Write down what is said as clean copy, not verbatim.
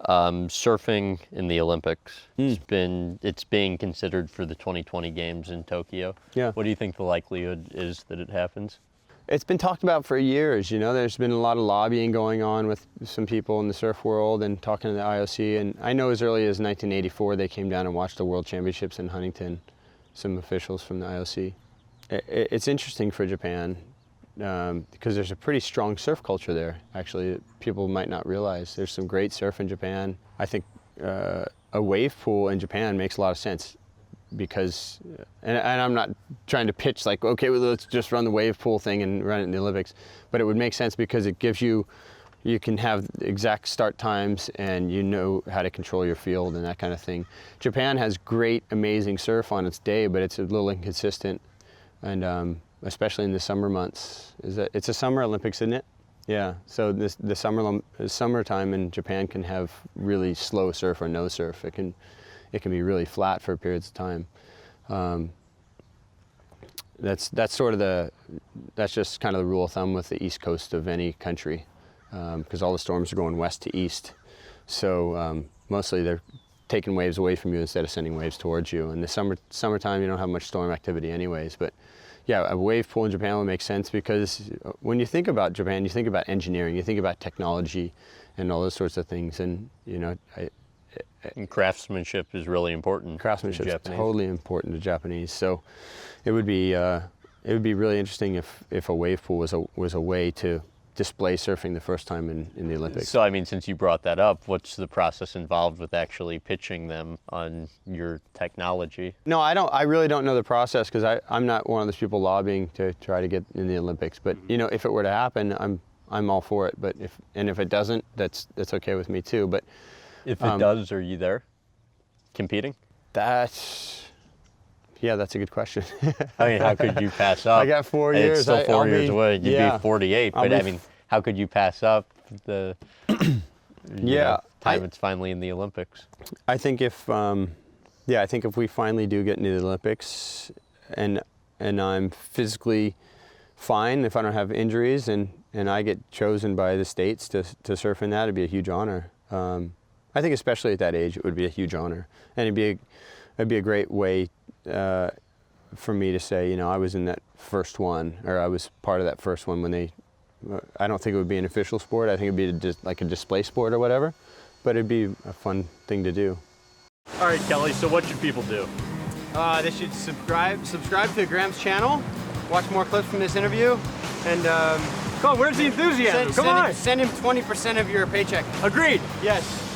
Surfing in the Olympics. It's being considered for the 2020 games in Tokyo. Yeah. What do you think the likelihood is that it happens? It's been talked about for years. There's been a lot of lobbying going on with some people in the surf world and talking to the IOC. And I know as early as 1984 they came down and watched the World Championships in Huntington, some officials from the IOC. It's interesting for Japan because there's a pretty strong surf culture there, actually, that people might not realize. There's some great surf in Japan. I think a wave pool in Japan makes a lot of sense. Because, and I'm not trying to pitch like, okay, well, let's just run the wave pool thing and run it in the Olympics, but it would make sense because it gives you can have exact start times and you know how to control your field and that kind of thing. Japan has great, amazing surf on its day, but it's a little inconsistent, and especially in the summer months. It's a summer Olympics, isn't it? Yeah, so the summertime in Japan can have really slow surf or no surf. It can be really flat for periods of time. That's just kind of the rule of thumb with the east coast of any country, because all the storms are going west to east. So mostly they're taking waves away from you instead of sending waves towards you. In the summertime, you don't have much storm activity anyways. But yeah, a wave pool in Japan would make sense because when you think about Japan, you think about engineering, you think about technology, and all those sorts of things. And And craftsmanship is really important. Craftsmanship is totally important to Japanese. So it would be really interesting if a wave pool was a way to display surfing the first time in the Olympics. So I mean, since you brought that up, what's the process involved with actually pitching them on your technology? No, I really don't know the process because I'm not one of those people lobbying to try to get in the Olympics. But if it were to happen, I'm all for it. But if it doesn't, that's okay with me too. But if it does, are you there competing? That's a good question. I mean, how could you pass up? I got 4 years. It's still 4 years away. You'd be 48, but I mean, how could you pass up the time it's finally in the Olympics? I think if we finally do get into the Olympics and I'm physically fine, if I don't have injuries and I get chosen by the states to surf in that, it'd be a huge honor. I think especially at that age, it would be a huge honor, and it'd be a great way for me to say, I was in that first one, or I was part of that first one when they. I don't think it would be an official sport. I think it'd be like a display sport or whatever, but it'd be a fun thing to do. All right, Kelly. So what should people do? They should subscribe to Graham's channel, watch more clips from this interview, and. Come on, where's the enthusiasm? Send him 20% of your paycheck. Agreed. Yes.